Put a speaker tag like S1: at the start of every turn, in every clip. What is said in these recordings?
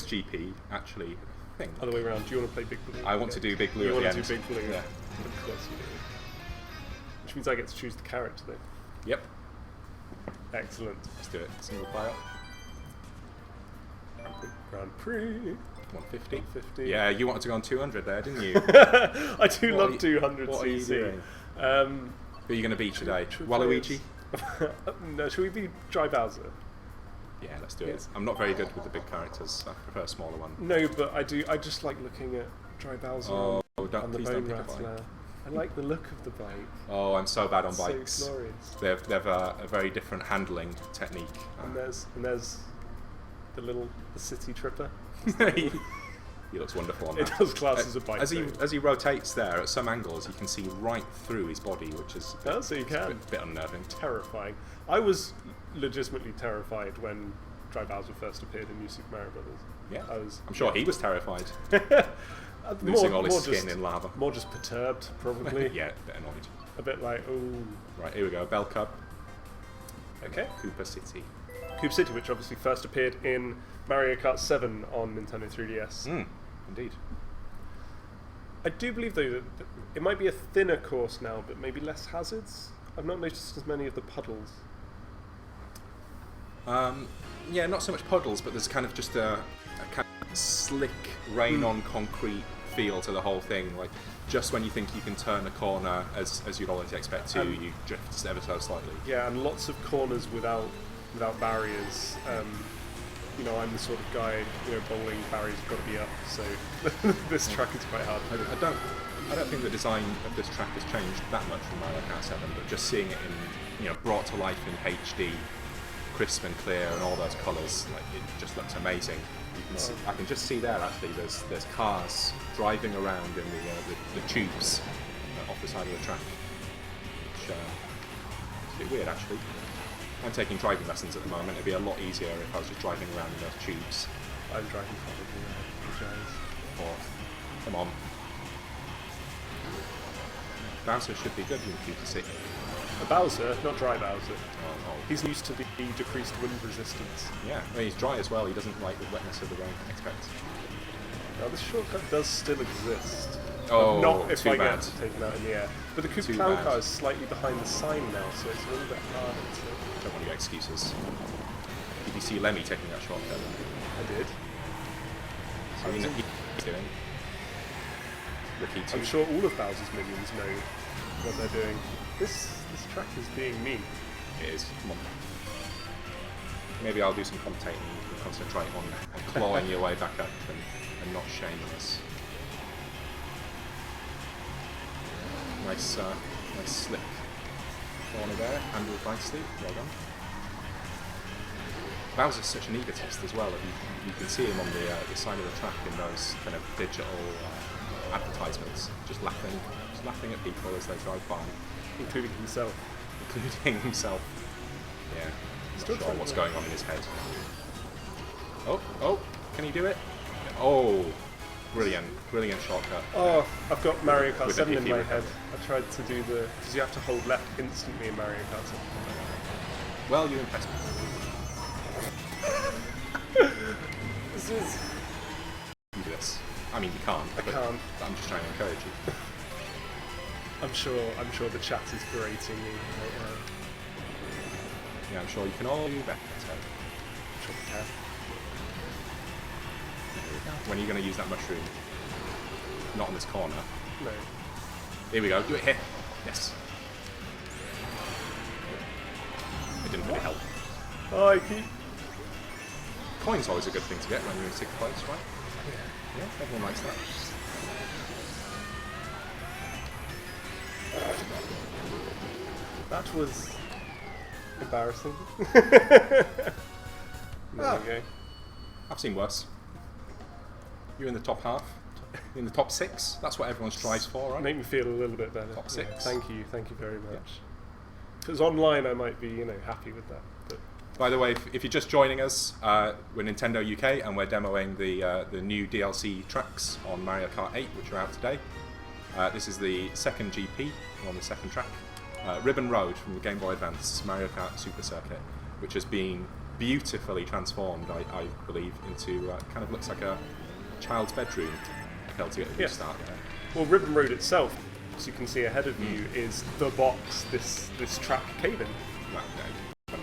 S1: GP, actually, I think.
S2: Other way around. Do you want to play Big Blue?
S1: I want to do Big Blue
S2: You
S1: at the
S2: want
S1: end.
S2: to do Big Blue?
S1: Yeah.
S2: Of course you do. Which means I get to choose the character then.
S1: Yep.
S2: Excellent.
S1: Let's do it. Single player.
S2: Grand Prix.
S1: 150. Yeah, you wanted to go on 200 there, didn't you?
S2: I do love 200
S1: What are you
S2: cc.
S1: doing? Who are you going to beat today? Waluigi?
S2: No, should we be Dry Bowser?
S1: Yeah, let's do it. I'm not very good with the big characters. I prefer a smaller one.
S2: No, but I do. I just like looking at Dry Bowser and the
S1: please
S2: Bone
S1: don't pick a bike.
S2: Rattler. I like the look of the bike.
S1: Oh, I'm so bad on
S2: It's
S1: bikes.
S2: so glorious.
S1: They have a very different handling technique.
S2: And there's the city tripper.
S1: He looks wonderful on
S2: It
S1: that.
S2: does class as a bike.
S1: As he rotates there, at some angles, you can see right through his body, which is
S2: So you can.
S1: a bit unnerving.
S2: Terrifying. I was legitimately terrified when Dry Bowser first appeared in New Super Mario Brothers.
S1: Yeah,
S2: I'm
S1: I'm sure he was terrified. Losing all his skin in lava.
S2: More just perturbed, probably.
S1: Yeah, a bit annoyed.
S2: A bit like, ooh.
S1: Right, here we go. Bell Cub.
S2: Okay.
S1: Koopa City.
S2: Koopa City, which obviously first appeared in Mario Kart 7 on Nintendo 3DS.
S1: Indeed.
S2: I do believe, though, that it might be a thinner course now, but maybe less hazards. I've not noticed as many of the puddles.
S1: Yeah, not so much puddles, but there's kind of just a kind of slick, rain-on concrete feel to the whole thing. Like, just when you think you can turn a corner, as you'd always expect to, you drift ever so slightly.
S2: Yeah, and lots of corners without barriers. You know, I'm the sort of guy, bowling barriers have got to be up, so this track is quite hard.
S1: I don't think the design of this track has changed that much from Mario Kart 7, but just seeing it in, brought to life in HD, crisp and clear, and all those colours, like, it just looks amazing. You can see, I can just see there actually. There's cars driving around in the tubes off the side of the track, which is a bit weird actually. I'm taking driving lessons at the moment. It'd be a lot easier if I was just driving around in those tubes.
S2: I'm driving probably.
S1: Or, come on. Bowser should be good in Koopa City.
S2: A Bowser, not Dry Bowser.
S1: Oh.
S2: He's used to the decreased wind resistance.
S1: Yeah, well, he's dry as well. He doesn't like the wetness of the rain, I expect.
S2: Now, this shortcut does still exist.
S1: Oh,
S2: not if
S1: too
S2: I
S1: bad.
S2: get taken out in the air. But the Koopa
S1: Too
S2: Clown
S1: bad.
S2: car is slightly behind the sign now, so it's a little bit harder to...
S1: Don't want to get excuses. Did you see Lemmy taking that shortcut?
S2: I did.
S1: So he's doing. Ricky too.
S2: I'm sure all of Bowser's minions know what they're doing. This track is being mean.
S1: It is. Come on. Maybe I'll do some commentating and concentrate on clawing your way back up and not shaming us. Nice slip corner there, handled nicely. Well done. Bowser's such an egotist as well. You can see him on the side of the track in those kind of digital advertisements, just laughing at people as they drive by,
S2: Including himself.
S1: including himself. Yeah, not sure what's going on in his head. Oh, can he do it? Oh, brilliant shortcut.
S2: Oh, I've got Mario Kart
S1: With
S2: 7
S1: a
S2: in
S1: iffy
S2: my
S1: recovery.
S2: head. I tried to do because you have to hold left instantly in Mario Kart 7.
S1: Well, you impressed me.
S2: This is...
S1: You do this. I mean, you can't.
S2: I can't.
S1: But I'm just trying to encourage you.
S2: I'm sure the chat is berating me right now.
S1: Yeah, I'm sure you can all do better.
S2: I'm sure we can.
S1: When are you going to use that mushroom? Not on this corner.
S2: No.
S1: Here we go. Do it here. Yes. It didn't really help.
S2: Oh, I keep...
S1: Coin's always a good thing to get when you're in 6th place, right? Yeah, everyone likes that.
S2: That was embarrassing. There we go.
S1: I've seen worse. You're in the top half. In the top 6. That's what everyone strives for, right?
S2: Make me feel a little bit better.
S1: Top 6.
S2: Thank you very much. Because online I might be, happy with that. But
S1: By the way, if you're just joining us, we're Nintendo UK and we're demoing the new DLC tracks on Mario Kart 8, which are out today. This is the second GP on the second track. Ribbon Road from the Game Boy Advance Mario Kart Super Circuit, which has been beautifully transformed, I believe, into kind of looks like a child's bedroom. Held to get a good start there.
S2: Well, Ribbon Road itself, as you can see ahead of you, is the box this track came in.
S1: No, come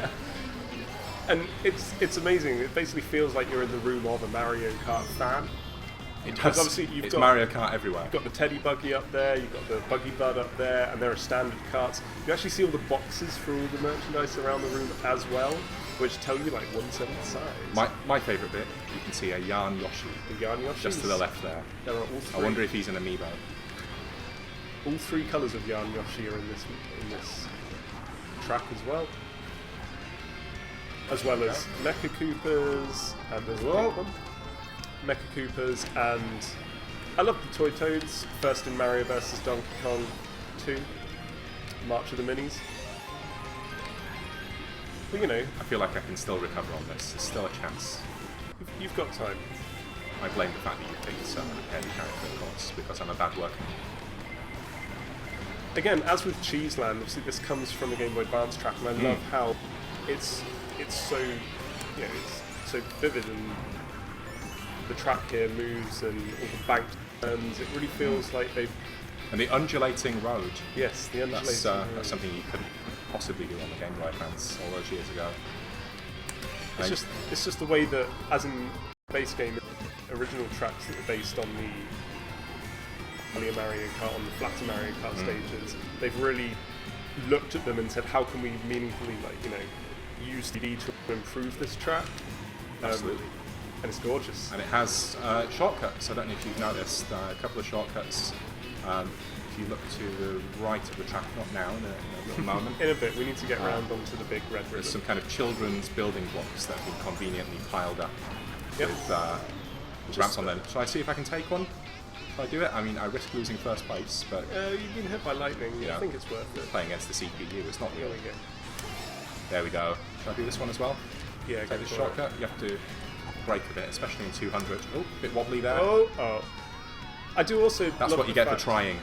S1: on.
S2: And it's amazing. It basically feels like you're in the room of a Mario Kart fan.
S1: It
S2: Because
S1: does.
S2: obviously you've
S1: It's
S2: got-
S1: Mario Kart everywhere.
S2: You've got the Teddy Buggy up there, you've got the Buggy Bud up there, and there are standard carts. You actually see all the boxes for all the merchandise around the room as well, which tell you like 1/7 size.
S1: My favourite bit, you can see a Yarn Yoshi
S2: The Yarn Yoshis.
S1: just to the left there.
S2: There are all three.
S1: I wonder if he's an amiibo.
S2: All three colours of Yarn Yoshi are in this track as well. As well as Mecha Koopas, and there's a big one. Mecha Koopas, and I love the Toy Toads. First in Mario vs. Donkey Kong 2, March of the Minis. But you know,
S1: I feel like I can still recover on this. There's still a chance.
S2: you've got time.
S1: I blame the fact that you picked some heavy character, of course, because I'm a bad worker.
S2: Again, as with Cheeseland, obviously this comes from a Game Boy Advance track, and I love how it's so, you know, it's so vivid, and the track here moves and all the bank turns. It really feels like they've.
S1: And the undulating road.
S2: Yes, the undulating.
S1: That's something you couldn't possibly do on the Game Boy Advance all those years ago.
S2: It's just the way that, as in the base game, original tracks that were based on the earlier Mario Kart, on the flatter Mario Kart stages, they've really looked at them and said, how can we meaningfully, like, you know, use 3D to improve this track?
S1: Absolutely.
S2: And it's gorgeous.
S1: And it has shortcuts. I don't know if you've noticed a couple of shortcuts. If you look to the right of the track, not now, in a little moment,
S2: In a bit, we need to get round onto the big red
S1: there's
S2: ribbon.
S1: some kind of children's building blocks that have been conveniently piled up
S2: Yep.
S1: with ramps on them. Shall I see if I can take one? Shall I do it? I mean, I risk losing first place, but
S2: You've been hit by lightning.
S1: Yeah.
S2: I think it's worth it.
S1: playing against the CPU, it's not
S2: There
S1: real.
S2: we go.
S1: There we go. Shall I do this one as well?
S2: Yeah,
S1: Take
S2: go
S1: this
S2: for it.
S1: shortcut. You have to brake a bit, especially in 200. Oh, a bit wobbly there.
S2: Oh. I do also.
S1: That's
S2: love
S1: what you
S2: the
S1: get for
S2: fact-
S1: trying.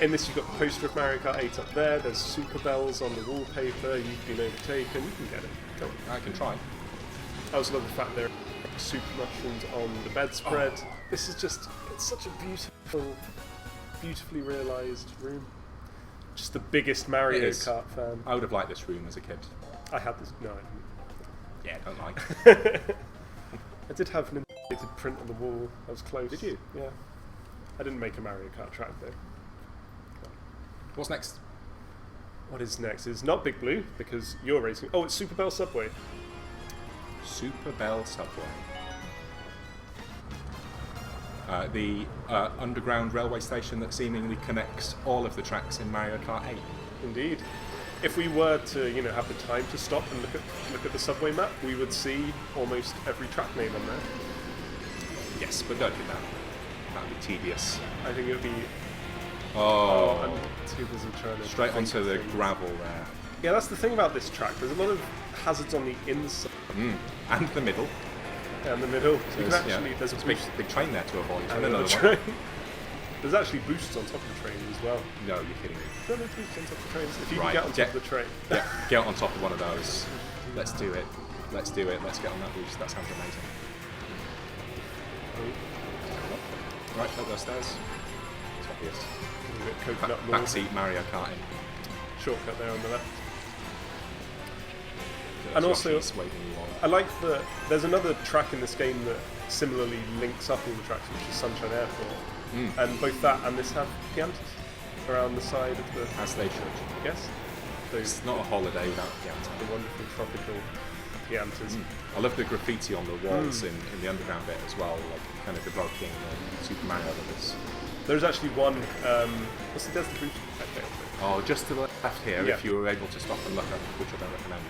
S2: In this, you've got the poster of Mario Kart 8 up there. There's Super Bells on the wallpaper. You've been overtaken. You can get it. Go on.
S1: I can try.
S2: I also love the fact there are super mushrooms on the bedspread.
S1: Oh.
S2: This is just. It's such a beautifully realised room. Just the biggest Mario
S1: It is.
S2: Kart fan.
S1: I would have liked this room as a kid.
S2: I had this. No, I
S1: Yeah, don't like.
S2: didn't. I did have an animated print on the wall. I was close.
S1: Did you?
S2: Yeah. I didn't make a Mario Kart track though.
S1: What's next?
S2: What is next? It's not Big Blue, because you're racing. Oh, it's Super Bell Subway.
S1: Super Bell Subway. The underground railway station that seemingly connects all of the tracks in Mario Kart 8.
S2: Indeed. If we were to, you know, have the time to stop and look at the subway map, we would see almost every track name on there.
S1: Yes, but don't do that. That would be tedious.
S2: I think it would be.
S1: Oh,
S2: I'm too busy trying to.
S1: straight
S2: think
S1: onto
S2: of
S1: the
S2: things.
S1: gravel there.
S2: Yeah, that's the thing about this track. There's a lot of hazards on the inside
S1: And the middle.
S2: and the middle. You can
S1: There's-
S2: actually.
S1: yeah,
S2: There's a
S1: there's a big,
S2: boost.
S1: big train there to avoid.
S2: And
S1: And
S2: another
S1: another one.
S2: train. There's actually boosts on top of the train as well.
S1: No, you're kidding me.
S2: No, there's boosts on top of the trains. If you
S1: Right,
S2: can get on top
S1: get-
S2: of the train.
S1: Yeah, get on top of one of those. Let's do it. Let's do it. Let's get on that boost. That sounds amazing. Right, up those stairs. It's obvious.
S2: A bit coconut more.
S1: Backseat Mario Karting.
S2: Shortcut there on the left.
S1: There's
S2: And also-
S1: Yoshi's waving you on.
S2: I like that there's another track in this game that similarly links up all the tracks, which is Sunshine Airport. And both that and this have piantas around the side of the.
S1: As they should.
S2: Yes? Those
S1: It's not a holiday without piano.
S2: the wonderful tropical piantas.
S1: I love the graffiti on the walls in the underground bit as well, like kind of evoking Super Mario Brothers.
S2: There's actually one. What's the Desert Boost?
S1: Oh, just to the left here,
S2: Yeah.
S1: if you were able to stop and look up, which I don't recommend,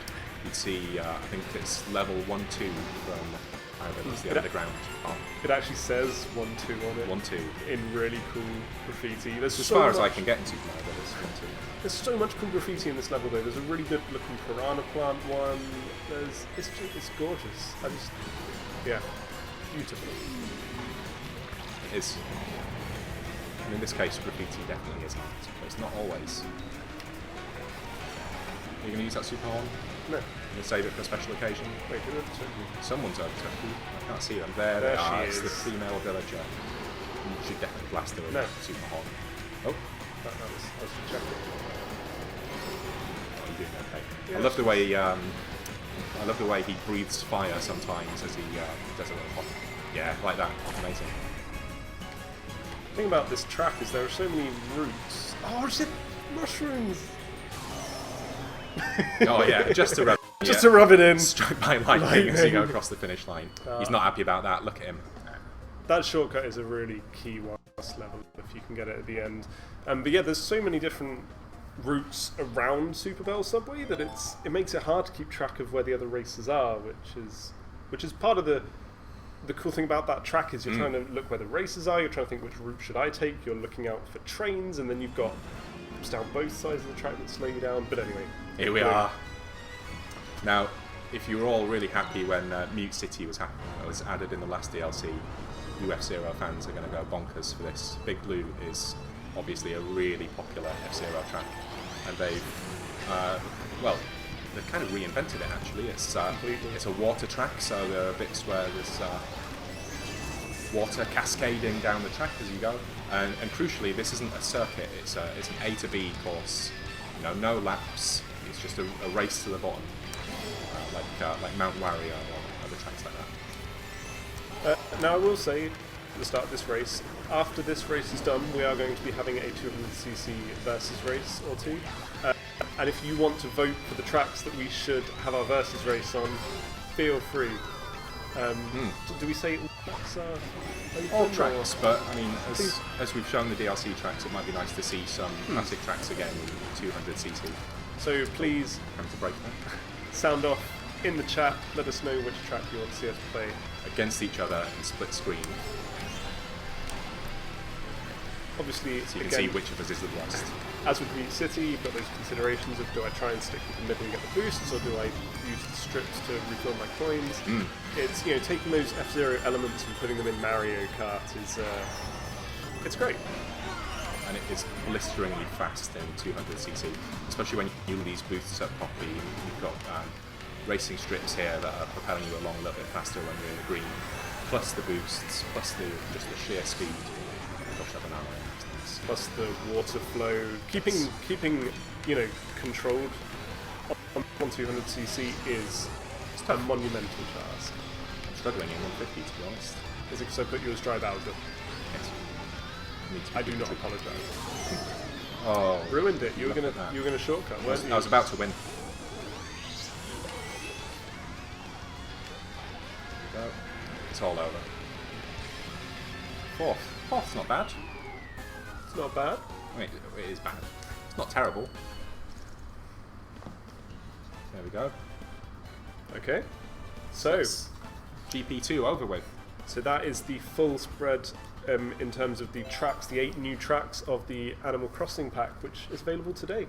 S1: you'd see, I think it's level 1-2 from Mario Brothers, the
S2: It-
S1: underground part.
S2: It actually says 1-2 on it
S1: 1-2.
S2: in really cool graffiti. There's
S1: As
S2: so
S1: far as I
S2: much-
S1: can get in Super Mario Brothers 1-2.
S2: There's so much cool graffiti in this level though. There's a really good looking piranha plant one. It's gorgeous. Yeah, beautiful.
S1: It is. And in this case, graffiti definitely is art, but it's not always. Are you going to use that super horn?
S2: No.
S1: You save it for a special occasion.
S2: Wait, who overtook me?
S1: Someone's overtook you. I can't see them. There they
S2: There she
S1: are. It's the
S2: is.
S1: female villager. You should definitely blast her with
S2: No.
S1: super hot. Oh,
S2: I was checking.
S1: are you doing okay?
S2: Yeah.
S1: I love the way I love the way he breathes fire sometimes as he does a little hop. Yeah, like that. Amazing.
S2: The thing about this track is there are so many routes. Oh, shit! Mushrooms!
S1: Oh yeah, just to rub.
S2: Just to rub it in.
S1: Struck by lightning as you go across the finish line. He's not happy about that. Look at him.
S2: That shortcut is a really key last level if you can get it at the end. But yeah, there's so many different routes around Super Bell Subway that it makes it hard to keep track of where the other races are, which is part of the cool thing about that track is you're trying to look where the races are, you're trying to think which route should I take, you're looking out for trains, and then you've got routes down both sides of the track that slow you down. But anyway,
S1: Here we are. Now, if you were all really happy when Mute City was added in the last DLC, you F-Zero fans are going to go bonkers for this. Big Blue is obviously a really popular F-Zero track, and they've kind of reinvented it actually. It's a water track, so there are bits where there's water cascading down the track as you go, and crucially this isn't a circuit, it's an A to B course, no laps, it's just a race to the bottom, like Mount Warrior or other tracks like that.
S2: now I will say, at the start of this race, after this race is done, we are going to be having a 200cc versus race or two. And if you want to vote for the tracks that we should have our versus race on, feel free. Do we say all tracks are open,
S1: All
S2: or-
S1: tracks, but I mean, as we've shown the DLC tracks, it might be nice to see some classic tracks again with 200cc.
S2: So please
S1: Time to break that.
S2: sound off in the chat, let us know which track you want to see us play.
S1: Against each other in split screen,
S2: Obviously,
S1: so you can
S2: again,
S1: see which of us is the worst.
S2: as with Mute City, you've got those considerations of do I try and stick with the middle and get the boosts, or do I use the strips to refill my coins? It's taking those F-Zero elements and putting them in Mario Kart is it's great.
S1: And it is blisteringly fast in 200cc, especially when you use these boosts up properly. You've got racing strips here that are propelling you along a little bit faster when you're in the green, plus the boosts, plus just the sheer speed. Gosh, that banana is nice.
S2: Plus the water flow, keeping controlled on 200cc is a monumental task.
S1: I'm struggling in 150 to be honest.
S2: Is it because I put you as dry Bowser?
S1: Yes. Need to be
S2: I do not
S1: tricky.
S2: apologise.
S1: Oh,
S2: Ruined it. You were
S1: look
S2: gonna
S1: at that.
S2: you were gonna shortcut, weren't you?
S1: I was about to win. There we go. It's all over. Fourth's not bad.
S2: It's not bad.
S1: Wait, it is bad. It's not terrible. There we go.
S2: Okay. So
S1: That's GP2 over with.
S2: that is the full spread in terms of the tracks, the 8 new tracks of the Animal Crossing pack, which is available today.